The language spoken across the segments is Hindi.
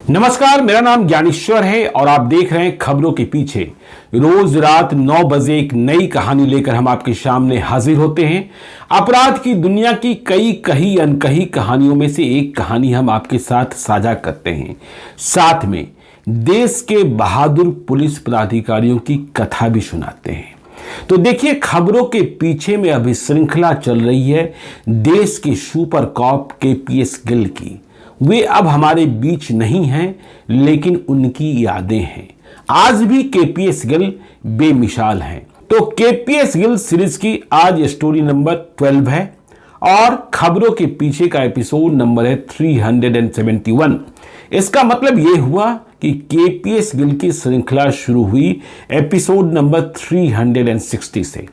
नमस्कार, मेरा नाम ज्ञानेश्वर है और आप देख रहे हैं खबरों के पीछे। रोज रात 9 बजे एक नई कहानी लेकर हम आपके सामने हाजिर होते हैं। अपराध की दुनिया की कई कही अनकही कहानियों में से एक कहानी हम आपके साथ साझा करते हैं। साथ में देश के बहादुर पुलिस पदाधिकारियों की कथा भी सुनाते हैं। तो देखिए, खबरों के पीछे में अभी श्रृंखला चल रही है देश के सुपर कॉप केपीएस गिल की। वे अब हमारे बीच नहीं हैं, लेकिन उनकी यादें हैं। आज भी केपीएस गिल बेमिसाल हैं। तो केपीएस गिल सीरीज की आज स्टोरी नंबर 12 है और खबरों के पीछे का एपिसोड नंबर है 371। इसका मतलब यह हुआ कि केपीएस गिल की श्रृंखला शुरू हुई एपिसोड नंबर 360 से।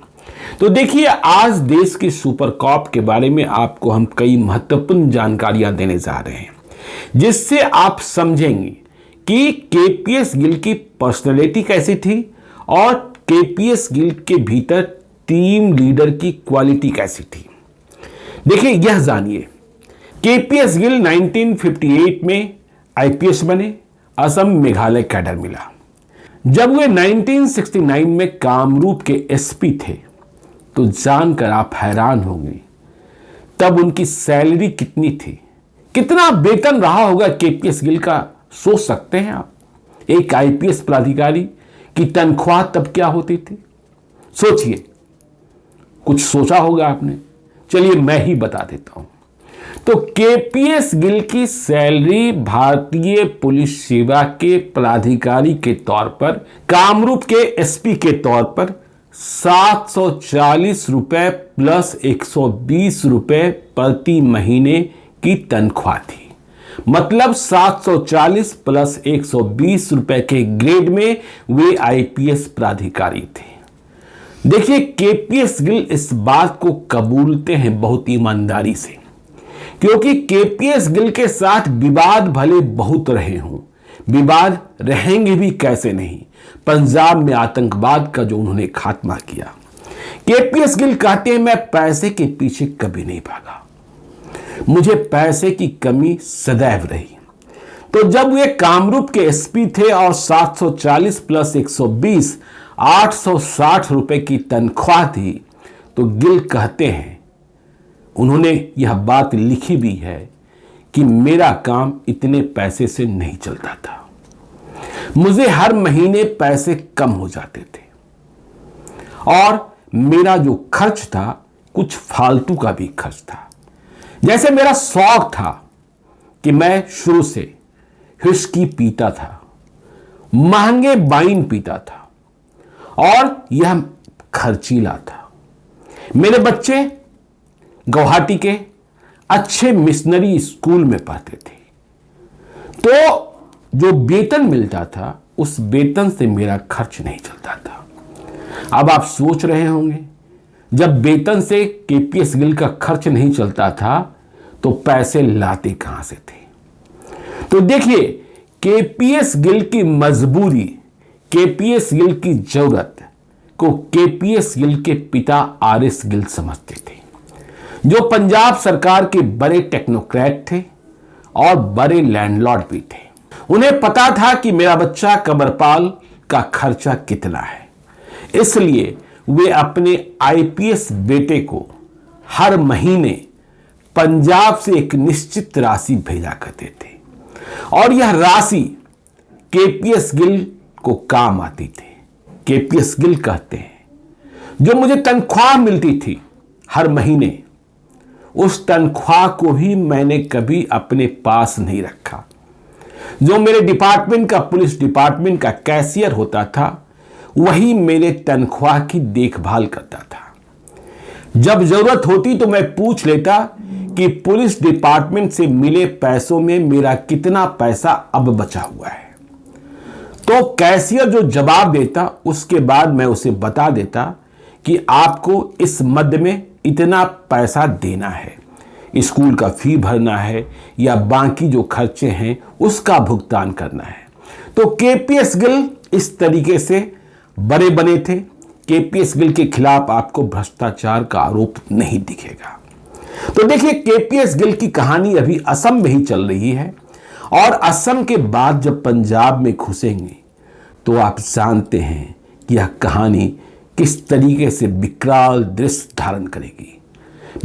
तो देखिए, आज देश के सुपर कॉप के बारे में आपको हम कई महत्वपूर्ण जानकारियां देने जा रहे हैं, जिससे आप समझेंगे कि केपीएस गिल की पर्सनैलिटी कैसी थी और केपीएस गिल के भीतर टीम लीडर की क्वालिटी कैसी थी। देखिए, यह जानिए, केपीएस गिल 1958 में आईपीएस बने, असम मेघालय कैडर मिला। जब वे 1969 में कामरूप के एसपी थे तो जानकर आप हैरान होंगे तब उनकी सैलरी कितनी थी, कितना वेतन रहा होगा केपीएस गिल का। सोच सकते हैं आप, एक आईपीएस पदाधिकारी की तनख्वाह तब क्या होती थी। सोचिए, कुछ सोचा होगा आपने। चलिए मैं ही बता देता हूं। तो केपीएस गिल की सैलरी भारतीय पुलिस सेवा के पदाधिकारी के तौर पर, कामरूप के एसपी के तौर पर 740 रुपए प्लस 120 रुपए प्रति महीने की तनख्वाह थी। मतलब 740 प्लस 120 रुपए के ग्रेड में वे आईपीएस पदाधिकारी थे। देखिए, केपीएस गिल इस बात को कबूलते हैं बहुत ईमानदारी से, क्योंकि केपीएस गिल के साथ विवाद भले बहुत रहे हों, विवाद रहेंगे भी कैसे नहीं। पंजाब में आतंकवाद का जो उन्होंने खात्मा किया, केपीएस गिल कहते हैं, मैं पैसे के पीछे कभी नहीं भागा, मुझे पैसे की कमी सदैव रही। तो जब वे कामरूप के एसपी थे और 740 प्लस 120 860 रुपए की तनख्वाह थी, तो गिल कहते हैं, उन्होंने यह बात लिखी भी है कि मेरा काम इतने पैसे से नहीं चलता था, मुझे हर महीने पैसे कम हो जाते थे और मेरा जो खर्च था कुछ फालतू का भी खर्च था। जैसे मेरा शौक था कि मैं शुरू से व्हिस्की पीता था, महंगे वाइन पीता था और यह खर्चीला था। मेरे बच्चे गुवाहाटी के अच्छे मिशनरी स्कूल में पढ़ते थे, तो जो वेतन मिलता था उस वेतन से मेरा खर्च नहीं चलता था। अब आप सोच रहे होंगे, जब वेतन से केपीएस गिल का खर्च नहीं चलता था तो पैसे लाते कहां से थे। तो देखिए, केपीएस गिल की मजबूरी, केपीएस गिल की जरूरत को केपीएस गिल के पिता आरएस गिल समझते थे, जो पंजाब सरकार के बड़े टेक्नोक्रेट थे और बड़े लैंडलॉर्ड भी थे। उन्हें पता था कि मेरा बच्चा कमरपाल का खर्चा कितना है, इसलिए वे अपने आईपीएस बेटे को हर महीने पंजाब से एक निश्चित राशि भेजा करते थे और यह राशि केपीएस गिल को काम आती थी। केपीएस गिल कहते हैं, जो मुझे तनख्वाह मिलती थी हर महीने, उस तनख्वाह को भी मैंने कभी अपने पास नहीं रखा। जो मेरे डिपार्टमेंट का, पुलिस डिपार्टमेंट का कैशियर होता था, वही मेरे तनख्वाह की देखभाल करता था। जब जरूरत होती तो मैं पूछ लेता कि पुलिस डिपार्टमेंट से मिले पैसों में मेरा कितना पैसा अब बचा हुआ है। तो कैशियर जो जवाब देता, उसके बाद मैं उसे बता देता कि आपको इस मद में इतना पैसा देना है, स्कूल का फी भरना है या बाकी जो खर्चे हैं उसका भुगतान करना है। तो केपीएस गिल इस तरीके से बड़े बने थे। केपीएस गिल के खिलाफ आपको भ्रष्टाचार का आरोप नहीं दिखेगा। तो देखिए, केपीएस गिल की कहानी अभी असम में ही चल रही है और असम के बाद जब पंजाब में घुसेंगे तो आप जानते हैं कि यह कहानी किस तरीके से विकराल दृश्य धारण करेगी।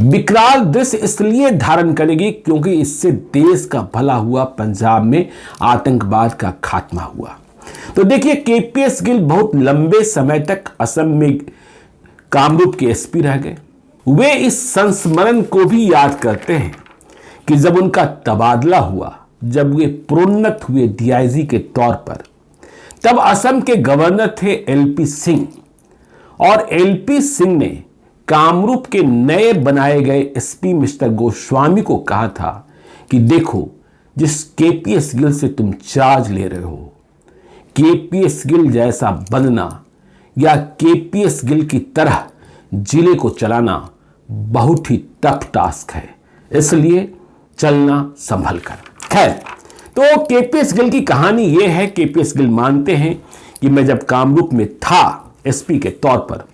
विकराल दृश्य इसलिए धारण करेगी क्योंकि इससे देश का भला हुआ, पंजाब में आतंकवाद का खात्मा हुआ। तो देखिए, केपीएस गिल बहुत लंबे समय तक असम में कामरूप के एसपी रह गए। वे इस संस्मरण को भी याद करते हैं कि जब उनका तबादला हुआ, जब वे प्रोन्नत हुए डीआईजी के तौर पर, तब असम के गवर्नर थे एलपी सिंह, और एलपी सिंह ने कामरूप के नए बनाए गए एसपी मिस्टर गोस्वामी को कहा था कि देखो, जिस केपीएस गिल से तुम चार्ज ले रहे हो, केपीएस गिल जैसा बनना या केपीएस गिल की तरह जिले को चलाना बहुत ही टफ टास्क है, इसलिए चलना संभल कर। खैर, तो केपीएस गिल की कहानी यह है, केपीएस गिल मानते हैं कि मैं जब कामरूप में था एसपी के तौर पर,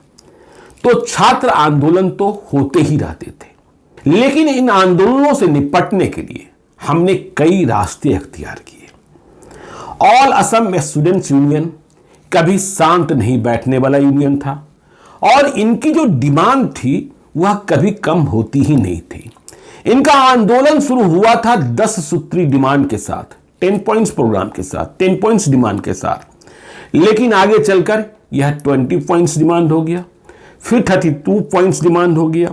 तो छात्र आंदोलन तो होते ही रहते थे, लेकिन इन आंदोलनों से निपटने के लिए हमने कई रास्ते अख्तियार किए। ऑल असम स्टूडेंट्स यूनियन कभी शांत नहीं बैठने वाला यूनियन था, और इनकी जो डिमांड थी वह कभी कम होती ही नहीं थी। इनका आंदोलन शुरू हुआ था 10 सूत्री डिमांड के साथ, 10 पॉइंट्स प्रोग्राम के साथ, 10 पॉइंट्स डिमांड के साथ, लेकिन आगे चलकर यह 20 पॉइंट्स डिमांड हो गया, फिर 32 पॉइंट्स डिमांड हो गया,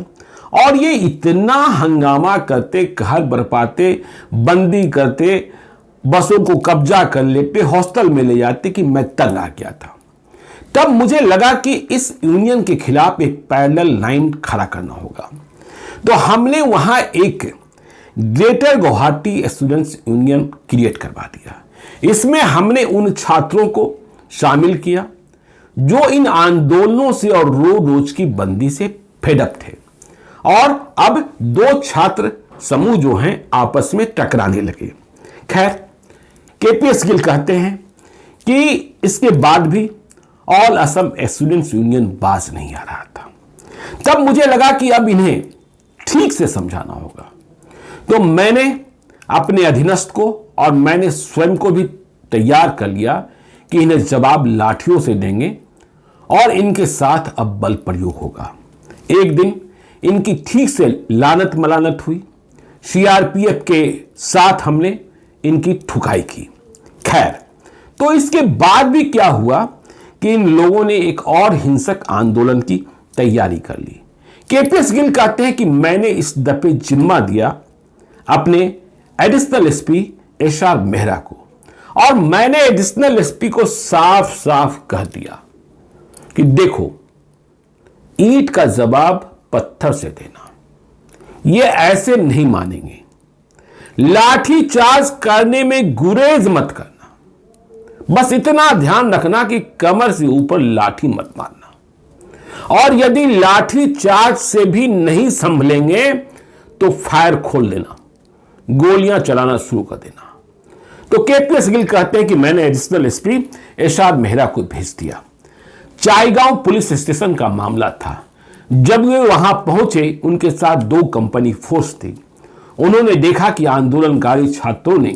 और ये इतना हंगामा करते, कहर बरपाते, बंदी करते, बसों को कब्जा कर लेते, हॉस्टल में ले जाते कि मैं तंग आ गया था। तब मुझे लगा कि इस यूनियन के खिलाफ एक पैरेलल लाइन खड़ा करना होगा, तो हमने वहां एक greater Guwahati students union create करवा दिया। इसमें हमने उन छात्रों को शामिल किया जो इन आंदोलनों से और रोज की बंदी से फेडअप थे, और अब दो छात्र समूह जो हैं आपस में टकराने लगे। खैर, केपीएस गिल कहते हैं कि इसके बाद भी ऑल असम स्टूडेंट्स यूनियन बाज नहीं आ रहा था। तब मुझे लगा कि अब इन्हें ठीक से समझाना होगा, तो मैंने अपने अधीनस्थ को और मैंने स्वयं को भी तैयार कर लिया कि इन्हें जवाब लाठियों से देंगे और इनके साथ अब बल प्रयोग होगा। एक दिन इनकी ठीक से लानत मलानत हुई, सीआरपीएफ के साथ हमने इनकी ठुकाई की। खैर, तो इसके बाद भी क्या हुआ कि इन लोगों ने एक और हिंसक आंदोलन की तैयारी कर ली। केपीएस गिल कहते हैं कि मैंने इस दफे जिम्मा दिया अपने एडिशनल एसपी एसआर मेहरा को, और मैंने एडिशनल एसपी को साफ साफ कह दिया कि देखो, ईंट का जवाब पत्थर से देना, ये ऐसे नहीं मानेंगे। लाठी चार्ज करने में गुरेज मत करना, बस इतना ध्यान रखना कि कमर से ऊपर लाठी मत मारना, और यदि लाठी चार्ज से भी नहीं संभलेंगे तो फायर खोल देना, गोलियां चलाना शुरू कर देना। तो केपीएस गिल कहते हैं कि मैंने एडिशनल एसपी एसआर मेहरा को भेज दिया। चाईगांव पुलिस स्टेशन का मामला था। जब वे वहां पहुंचे, उनके साथ 2 कंपनी फोर्स थी। उन्होंने देखा कि आंदोलनकारी छात्रों ने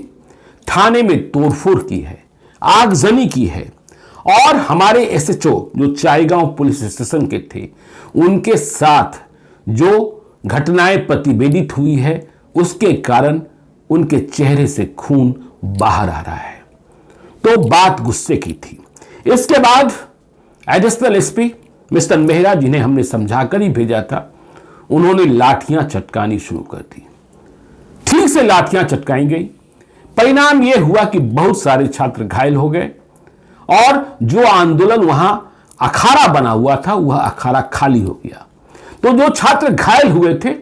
थाने में तोड़फोड़ की है, आगजनी की है, और हमारे एसएचओ जो चाईगांव पुलिस स्टेशन के थे, उनके साथ जो घटनाएं प्रतिवेदित हुई है, उसके कारण उनके चेहरे से खून बाहर आ रहा है। तो बात गुस्से की थी। इसके बाद एडिशनल एसपी मिस्टर मेहरा, जिन्हें हमने समझाकर ही भेजा था, उन्होंने लाठियां चटकानी शुरू कर दी। ठीक से लाठियां चटकाई गई। परिणाम यह हुआ कि बहुत सारे छात्र घायल हो गए, और जो आंदोलन वहां अखाड़ा बना हुआ था, वह अखाड़ा खाली हो गया। तो जो छात्र घायल हुए थे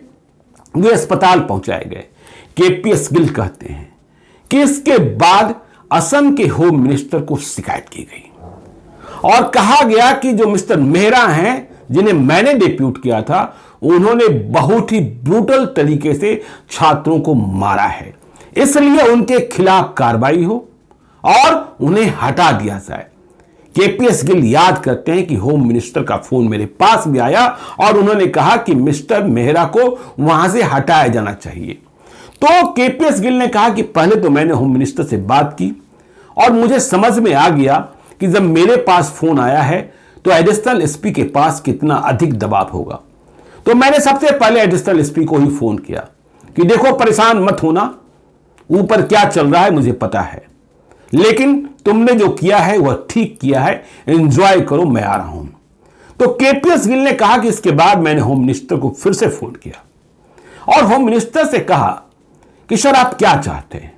वे अस्पताल पहुंचाए गए। केपीएस गिल कहते हैं कि इसके बाद असम के होम मिनिस्टर को शिकायत की गई और कहा गया कि जो मिस्टर मेहरा हैं, जिन्हें मैंने डिप्यूट किया था, उन्होंने बहुत ही ब्रूटल तरीके से छात्रों को मारा है, इसलिए उनके खिलाफ कार्रवाई हो और उन्हें हटा दिया जाए। केपीएस गिल याद करते हैं कि होम मिनिस्टर का फोन मेरे पास भी आया और उन्होंने कहा कि मिस्टर मेहरा को वहां से हटाया जाना चाहिए। तो केपीएस गिल ने कहा कि पहले तो मैंने होम मिनिस्टर से बात की और मुझे समझ में आ गया कि जब मेरे पास फोन आया है तो एडिशनल एसपी के पास कितना अधिक दबाव होगा। तो मैंने सबसे पहले एडिशनल एसपी को ही फोन किया कि देखो परेशान मत होना, ऊपर क्या चल रहा है मुझे पता है, लेकिन तुमने जो किया है वह ठीक किया है, एंजॉय करो, मैं आ रहा हूं। तो केपीएस गिल ने कहा कि इसके बाद मैंने होम मिनिस्टर को फिर से फोन किया और होम मिनिस्टर से कहा कि सर आप क्या चाहते हैं?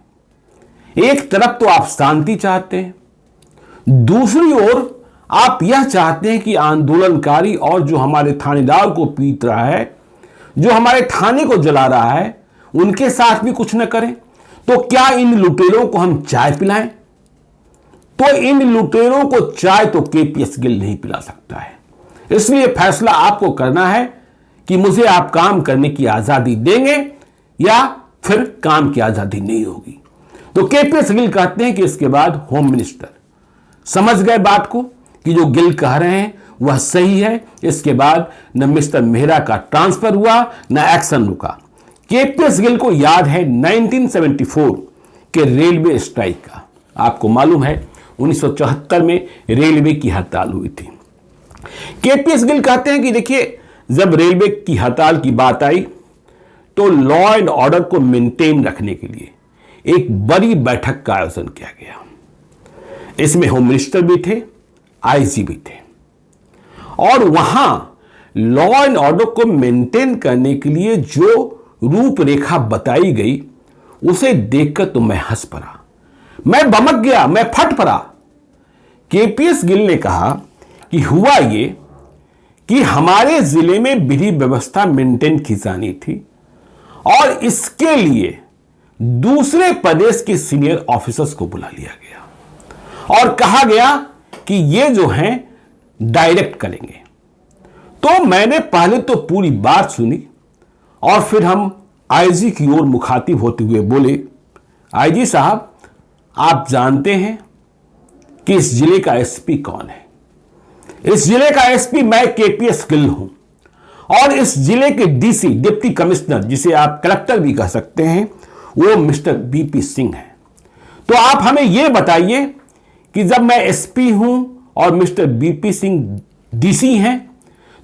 एक तरफ तो आप शांति चाहते हैं, दूसरी ओर आप यह चाहते हैं कि आंदोलनकारी और जो हमारे थानेदार को पीट रहा है, जो हमारे थाने को जला रहा है, उनके साथ भी कुछ न करें। तो क्या इन लुटेरों को हम चाय पिलाएं? तो इन लुटेरों को चाय तो केपीएस गिल नहीं पिला सकता है। इसलिए फैसला आपको करना है कि मुझे आप काम करने की आजादी देंगे या फिर काम की आजादी नहीं होगी। तो केपीएस गिल कहते हैं कि इसके बाद होम मिनिस्टर समझ गए बात को कि जो गिल कह रहे हैं वह सही है। इसके बाद न मिस्टर मेहरा का ट्रांसफर हुआ न एक्शन रुका। केपीएस गिल को याद है 1974 के रेलवे स्ट्राइक का। आपको मालूम है 1974 में रेलवे की हड़ताल हुई थी। केपीएस गिल कहते हैं कि देखिए जब रेलवे की हड़ताल की बात आई तो लॉ एंड ऑर्डर को मेंटेन रखने के लिए एक बड़ी बैठक का आयोजन किया गया। इसमें होम मिनिस्टर भी थे, आईजी भी थे और वहां लॉ एंड ऑर्डर को मेंटेन करने के लिए जो रूपरेखा बताई गई उसे देखकर तो मैं हंस पड़ा, मैं बमक गया, मैं फट पड़ा। केपीएस गिल ने कहा कि हुआ ये कि हमारे जिले में विधि व्यवस्था मेंटेन की जानी थी और इसके लिए दूसरे प्रदेश के सीनियर ऑफिसर्स को बुला लिया गया और कहा गया कि ये जो हैं डायरेक्ट करेंगे। तो मैंने पहले तो पूरी बात सुनी और फिर हम आईजी की ओर मुखातिब होते हुए बोले, आईजी साहब आप जानते हैं कि इस जिले का एसपी कौन है? इस जिले का एसपी मैं केपीएस गिल हूं और इस जिले के डीसी डिप्टी कमिश्नर जिसे आप कलेक्टर भी कह सकते हैं वो मिस्टर बीपी सिंह है। तो आप हमें यह बताइए कि जब मैं एसपी हूं और मिस्टर बीपी सिंह डीसी हैं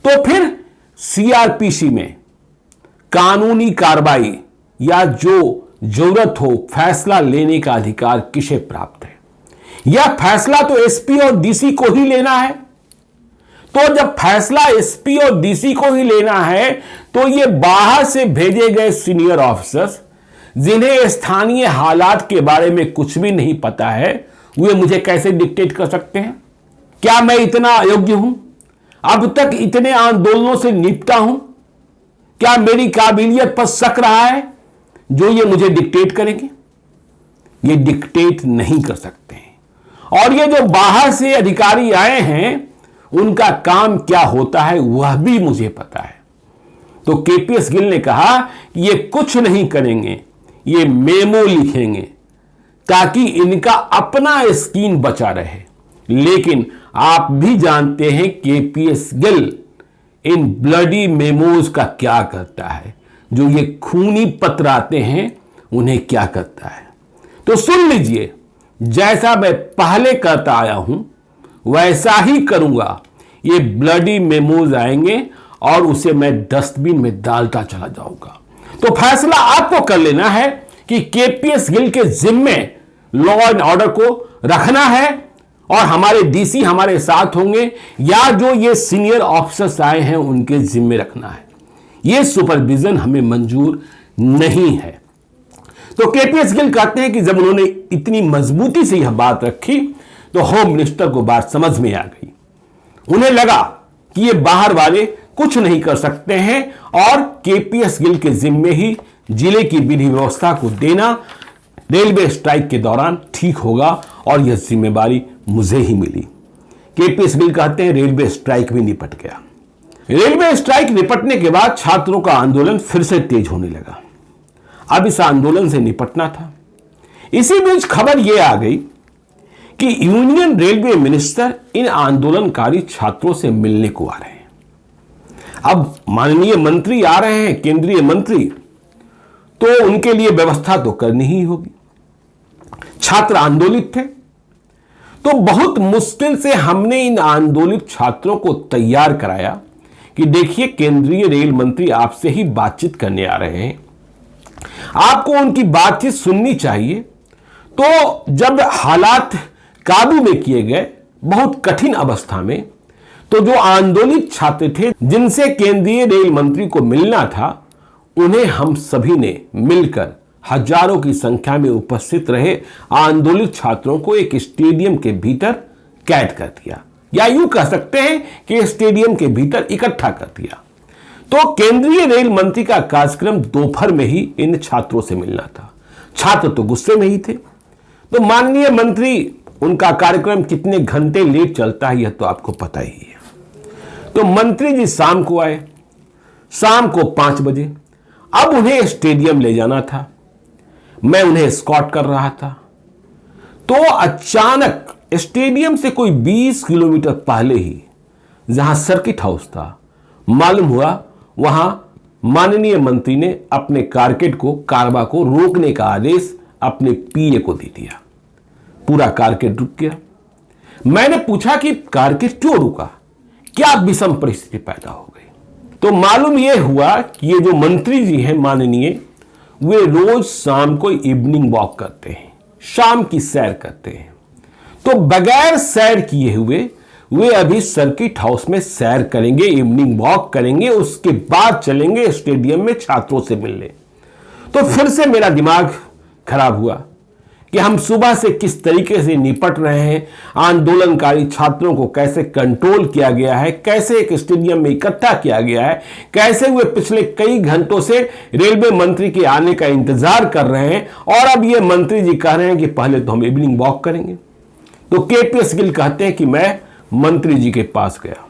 तो फिर सीआरपीसी में कानूनी कार्रवाई या जो जरूरत हो फैसला लेने का अधिकार किसे प्राप्त है? यह फैसला तो एसपी और डीसी को ही लेना है। तो जब फैसला एसपी और डीसी को ही लेना है तो ये बाहर से भेजे गए सीनियर ऑफिसर्स जिन्हें स्थानीय हालात के बारे में कुछ भी नहीं पता है वे मुझे कैसे डिक्टेट कर सकते हैं? क्या मैं इतना अयोग्य हूं? अब तक इतने आंदोलनों से निपटा हूं, क्या मेरी काबिलियत पर शक रहा है जो ये मुझे डिक्टेट करेंगे? ये डिक्टेट नहीं कर सकते हैं। और ये जो बाहर से अधिकारी आए हैं उनका काम क्या होता है वह भी मुझे पता है। तो केपीएस गिल ने कहा कि ये कुछ नहीं करेंगे, ये मेमो लिखेंगे ताकि इनका अपना स्कीम बचा रहे। लेकिन आप भी जानते हैं केपीएस गिल इन ब्लडी मेमोज का क्या करता है, जो ये खूनी पत्र आते हैं उन्हें क्या करता है। तो सुन लीजिए, जैसा मैं पहले करता आया हूं वैसा ही करूंगा। ये ब्लडी मेमोज आएंगे और उसे मैं डस्टबिन में डालता चला जाऊंगा। तो फैसला आपको कर लेना है कि केपीएस गिल के जिम्मे लॉ एंड ऑर्डर को रखना है और हमारे डीसी हमारे साथ होंगे या जो ये सीनियर ऑफिसर्स आए हैं उनके जिम्मे रखना है। ये सुपरविजन हमें मंजूर नहीं है। तो केपीएस गिल कहते हैं कि जब उन्होंने इतनी मजबूती से यह बात रखी तो होम मिनिस्टर को बात समझ में आ गई। उन्हें लगा कि ये बाहर वाले कुछ नहीं कर सकते हैं और केपीएस गिल के जिम्मे ही जिले की विधि व्यवस्था को देना रेलवे स्ट्राइक के दौरान ठीक होगा और यह जिम्मेदारी मुझे ही मिली। केपीएस गिल कहते हैं रेलवे स्ट्राइक भी निपट गया। रेलवे स्ट्राइक निपटने के बाद छात्रों का आंदोलन फिर से तेज होने लगा। अब इस आंदोलन से निपटना था। इसी बीच खबर यह आ गई कि यूनियन रेलवे मिनिस्टर इन आंदोलनकारी छात्रों से मिलने को आ रहे हैं। अब माननीय मंत्री आ रहे हैं, केंद्रीय मंत्री, तो उनके लिए व्यवस्था तो करनी ही होगी। छात्र आंदोलित थे, तो बहुत मुश्किल से हमने इन आंदोलित छात्रों को तैयार कराया कि देखिए केंद्रीय रेल मंत्री आपसे ही बातचीत करने आ रहे हैं, आपको उनकी बातचीत सुननी चाहिए। तो जब हालात काबू में किए गए बहुत कठिन अवस्था में, तो जो आंदोलित छात्र थे जिनसे केंद्रीय रेल मंत्री को मिलना था, उन्हें हम सभी ने मिलकर हजारों की संख्या में उपस्थित रहे आंदोलित छात्रों को एक स्टेडियम के भीतर कैद कर दिया, या यूं कह सकते हैं कि स्टेडियम के भीतर इकट्ठा कर दिया। तो केंद्रीय रेल मंत्री का कार्यक्रम दोपहर में ही इन छात्रों से मिलना था। छात्र तो गुस्से में ही थे। तो माननीय मंत्री, उनका कार्यक्रम कितने घंटे लेट चलता है यह तो आपको पता ही है। तो मंत्री जी शाम को आए, शाम को 5 बजे। अब उन्हें स्टेडियम ले जाना था, मैं उन्हें एस्कॉर्ट कर रहा था। तो अचानक स्टेडियम से कोई 20 किलोमीटर पहले ही जहां सर्किट हाउस था, मालूम हुआ वहां माननीय मंत्री ने अपने कारवा को रोकने का आदेश अपने पीए को दे दिया। पूरा कारकेट रुक गया। मैंने पूछा कि कारकेट क्यों रुका, क्या विषम परिस्थिति पैदा हो गई। तो मालूम यह हुआ कि ये जो मंत्री जी हैं माननीय, वे रोज शाम को इवनिंग वॉक करते हैं, शाम की सैर करते हैं। तो बगैर सैर किए हुए वे अभी सर्किट हाउस में सैर करेंगे, इवनिंग वॉक करेंगे, उसके बाद चलेंगे स्टेडियम में छात्रों से मिलने। तो फिर से मेरा दिमाग खराब हुआ कि हम सुबह से किस तरीके से निपट रहे हैं, आंदोलनकारी छात्रों को कैसे कंट्रोल किया गया है, कैसे एक स्टेडियम में इकट्ठा किया गया है, कैसे वे पिछले कई घंटों से रेलवे मंत्री के आने का इंतजार कर रहे हैं, और अब ये मंत्री जी कह रहे हैं कि पहले तो हम इवनिंग वॉक करेंगे। तो केपीएस गिल कहते हैं कि मैं मंत्री जी के पास गया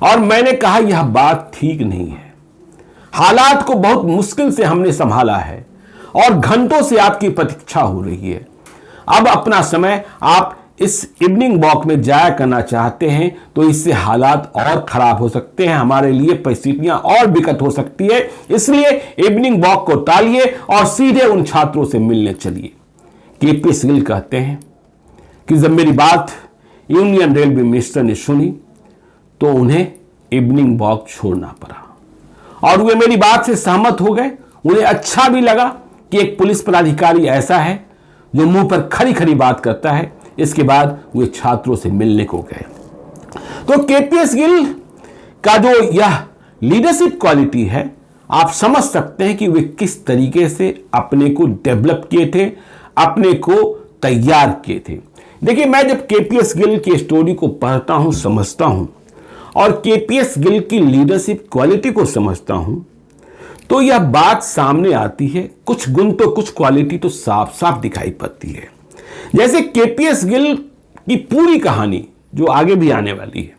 और मैंने कहा यह बात ठीक नहीं है, हालात को बहुत मुश्किल से हमने संभाला है और घंटों से आपकी प्रतीक्षा हो रही है। अब अपना समय आप इस इवनिंग वॉक में जाया करना चाहते हैं तो इससे हालात और खराब हो सकते हैं, हमारे लिए परिस्थितियां और विकट हो सकती है, इसलिए इवनिंग वॉक को टालिए और सीधे उन छात्रों से मिलने चलिए। केपीएस गिल कहते हैं कि जब मेरी बात यूनियन रेलवे मिनिस्टर ने सुनी तो उन्हें इवनिंग वॉक छोड़ना पड़ा और वे मेरी बात से सहमत हो गए। उन्हें अच्छा भी लगा कि एक पुलिस पदाधिकारी ऐसा है जो मुंह पर खरी खरी बात करता है। इसके बाद वे छात्रों से मिलने को गए। तो केपीएस गिल का जो यह लीडरशिप क्वालिटी है, आप समझ सकते हैं कि वे किस तरीके से अपने को डेवलप किए थे, अपने को तैयार किए थे। देखिए, मैं जब केपीएस गिल की स्टोरी को पढ़ता हूं, समझता हूं और केपीएस गिल की लीडरशिप क्वालिटी को समझता हूं, तो यह बात सामने आती है, कुछ गुण तो कुछ क्वालिटी तो साफ साफ दिखाई पड़ती है। जैसे केपीएस गिल की पूरी कहानी जो आगे भी आने वाली है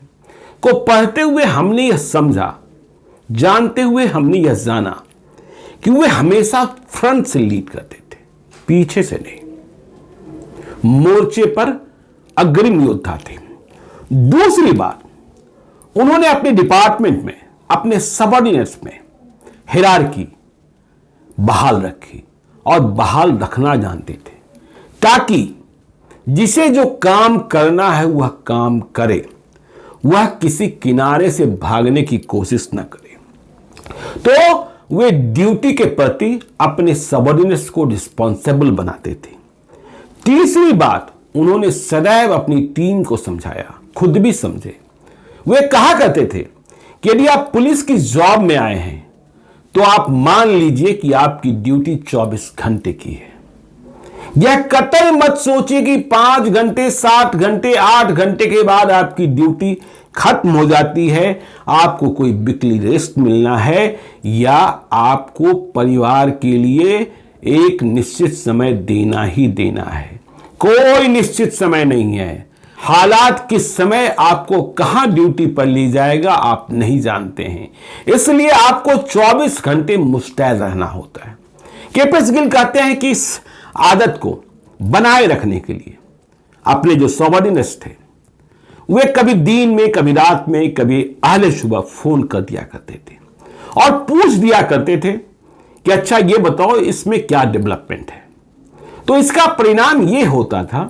को पढ़ते हुए हमने यह समझा, जानते हुए हमने यह जाना कि वे हमेशा फ्रंट से लीड करते थे, पीछे से नहीं। मोर्चे पर अग्रिम योद्धा थे। दूसरी बात, उन्होंने अपने डिपार्टमेंट में, अपने सबऑर्डिनेट्स में हिरार्की बहाल रखी और बहाल रखना जानते थे, ताकि जिसे जो काम करना है वह काम करे, वह किसी किनारे से भागने की कोशिश न करे। तो वे ड्यूटी के प्रति अपने सबऑर्डिनेट्स को रिस्पॉन्सिबल बनाते थे। तीसरी बात, उन्होंने सदैव अपनी टीम को समझाया, खुद भी समझे। वे कहा करते थे कि यदि आप पुलिस की जॉब में आए हैं तो आप मान लीजिए कि आपकी ड्यूटी 24 घंटे की है। यह कतई मत सोचिए कि 5 घंटे, 7 घंटे, 8 घंटे के बाद आपकी ड्यूटी खत्म हो जाती है, आपको कोई वीकली रेस्ट मिलना है या आपको परिवार के लिए एक निश्चित समय देना ही देना है। कोई निश्चित समय नहीं है। हालात किस समय आपको कहां ड्यूटी पर ले जाएगा आप नहीं जानते हैं, इसलिए आपको 24 घंटे मुस्तैद रहना होता है। केपीएस गिल कहते हैं कि इस आदत को बनाए रखने के लिए अपने जो सबऑर्डिनेट्स थे वे कभी दिन में, कभी रात में, कभी अहले सुबह फोन कर दिया करते थे और पूछ दिया करते थे कि अच्छा ये बताओ इसमें क्या डेवलपमेंट है। तो इसका परिणाम ये होता था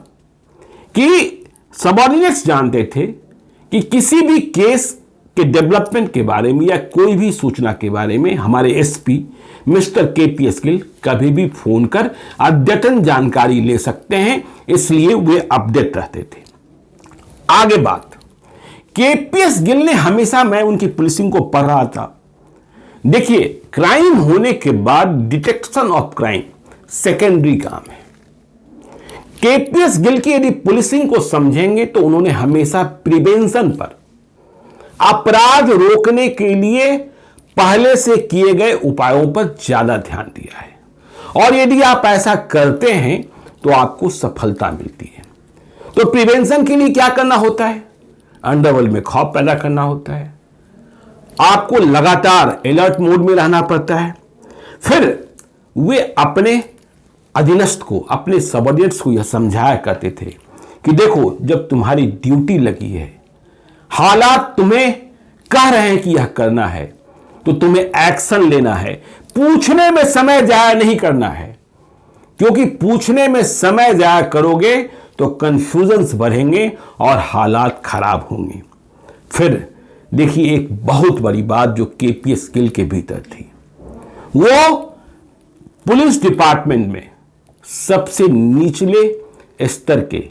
कि सबऑर्डिनेट्स जानते थे कि किसी भी केस के डेवलपमेंट के बारे में या कोई भी सूचना के बारे में हमारे एसपी मिस्टर केपीएस गिल कभी भी फोन कर अद्यतन जानकारी ले सकते हैं, इसलिए वे अपडेट रहते थे। आगे बात, केपीएस गिल ने हमेशा, मैं उनकी पुलिसिंग को पढ़ रहा था, देखिए क्राइम होने के बाद डिटेक्शन ऑफ क्राइम सेकेंडरी काम है। केपीएस गिल की यदि पुलिसिंग को समझेंगे तो उन्होंने हमेशा प्रिवेंशन पर, अपराध रोकने के लिए पहले से किए गए उपायों पर ज्यादा ध्यान दिया है, और यदि आप ऐसा करते हैं तो आपको सफलता मिलती है। तो प्रिवेंशन के लिए क्या करना होता है? अंडरवर्ल्ड में खौफ पैदा करना होता है, आपको लगातार अलर्ट मोड में रहना पड़ता है। फिर वे अपने अधीनस्थ को, अपने सबऑर्डिनेट्स को यह समझाया करते थे कि देखो जब तुम्हारी ड्यूटी लगी है, हालात तुम्हें कह रहे हैं कि यह करना है, तो तुम्हें एक्शन लेना है। पूछने में समय जाया नहीं करना है, क्योंकि पूछने में समय जाया करोगे तो कंफ्यूजन्स बढ़ेंगे और हालात खराब होंगे। फिर देखिए एक बहुत बड़ी बात जो केपीएस गिल के भीतर थी, वो पुलिस डिपार्टमेंट में सबसे निचले स्तर के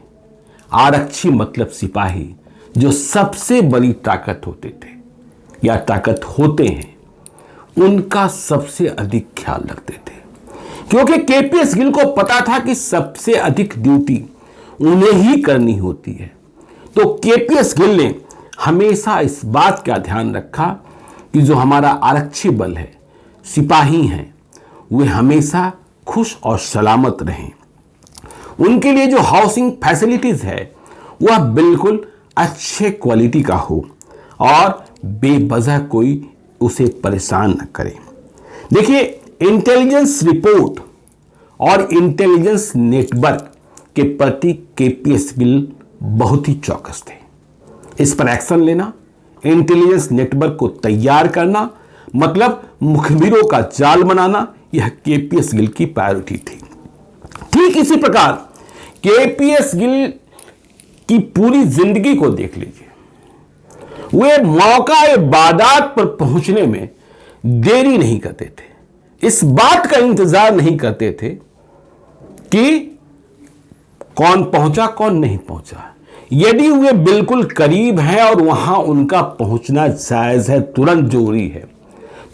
आरक्षी मतलब सिपाही, जो सबसे बड़ी ताकत होते थे या ताकत होते हैं, उनका सबसे अधिक ख्याल रखते थे। क्योंकि केपीएस गिल को पता था कि सबसे अधिक ड्यूटी उन्हें ही करनी होती है। तो केपीएस गिल ने हमेशा इस बात का ध्यान रखा कि जो हमारा आरक्षी बल है, सिपाही हैं, वे हमेशा खुश और सलामत रहें। उनके लिए जो हाउसिंग फैसिलिटीज है वह बिल्कुल अच्छे क्वालिटी का हो और बेवजह कोई उसे परेशान न करे। देखिए इंटेलिजेंस रिपोर्ट और इंटेलिजेंस नेटवर्क के प्रति केपीएस गिल बहुत ही चौकस थे। इस पर एक्शन लेना, इंटेलिजेंस नेटवर्क को तैयार करना, मतलब मुखबिरों का जाल बनाना, यह केपीएस गिल की प्रायोरिटी थी। ठीक इसी प्रकार केपीएस गिल की पूरी जिंदगी को देख लीजिए, वे मौका इबादत पर पहुंचने में देरी नहीं करते थे। इस बात का इंतजार नहीं करते थे कि कौन पहुंचा कौन नहीं पहुंचा। यदि वे बिल्कुल करीब हैं और वहां उनका पहुंचना जायज है, तुरंत जरूरी है,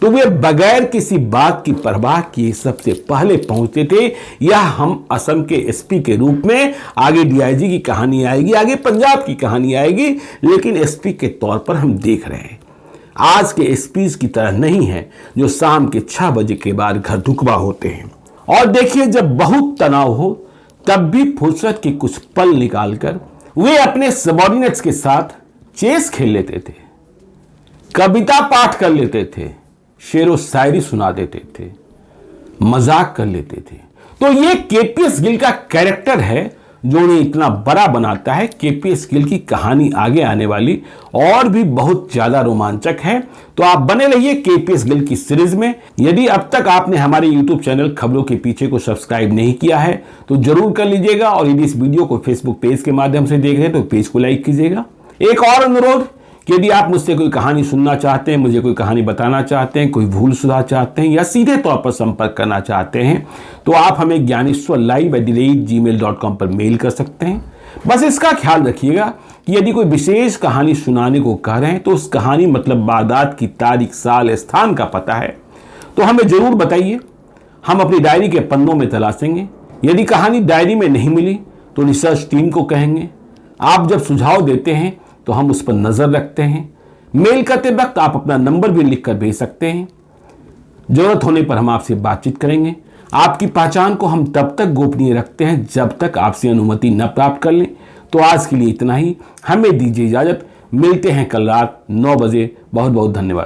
तो वे बगैर किसी बात की परवाह किए सबसे पहले पहुंचते थे। यह हम असम के एसपी के रूप में, आगे डीआईजी की कहानी आएगी, आगे पंजाब की कहानी आएगी, लेकिन एसपी के तौर पर हम देख रहे हैं आज के एसपीज की तरह नहीं है जो शाम के 6 बजे के बाद घर ढुकवा होते हैं। और देखिए जब बहुत तनाव हो तब भी फुर्सत के कुछ पल निकालकर वे अपने सबऑर्डिनेट्स के साथ चेस खेल लेते थे, कविता पाठ कर लेते थे, शेरो शायरी सुना देते थे, मजाक कर लेते थे। तो ये केपीएस गिल का कैरेक्टर है जो उन्हें इतना बड़ा बनाता है। केपीएस गिल की कहानी आगे आने वाली और भी बहुत ज्यादा रोमांचक है, तो आप बने रहिए केपीएस गिल की सीरीज में। यदि अब तक आपने हमारे यूट्यूब चैनल खबरों के पीछे को सब्सक्राइब नहीं किया है तो जरूर कर लीजिएगा, और यदि इस वीडियो को फेसबुक पेज के माध्यम से देख रहे हैं तो पेज को लाइक कीजिएगा। एक और अनुरोध कि यदि आप मुझसे कोई कहानी सुनना चाहते हैं, मुझे कोई कहानी बताना चाहते हैं, कोई भूल सुधार चाहते हैं या सीधे तौर पर संपर्क करना चाहते हैं, तो आप हमें gyaneswarlive@gmail.com पर मेल कर सकते हैं। बस इसका ख्याल रखिएगा कि यदि कोई विशेष कहानी सुनाने को कह रहे हैं तो उस कहानी मतलब वारदात की तारीख, साल, स्थान का पता है तो हमें जरूर बताइए। हम अपनी डायरी के पन्नों में तलाशेंगे। यदि कहानी डायरी में नहीं मिली तो रिसर्च टीम को कहेंगे। आप जब सुझाव देते हैं तो हम उस पर नजर रखते हैं। मेल करते वक्त आप अपना नंबर भी लिखकर भेज सकते हैं। जरूरत होने पर हम आपसे बातचीत करेंगे। आपकी पहचान को हम तब तक गोपनीय रखते हैं जब तक आपसे अनुमति न प्राप्त कर लें। तो आज के लिए इतना ही, हमें दीजिए इजाजत। मिलते हैं कल रात 9 बजे। बहुत बहुत धन्यवाद।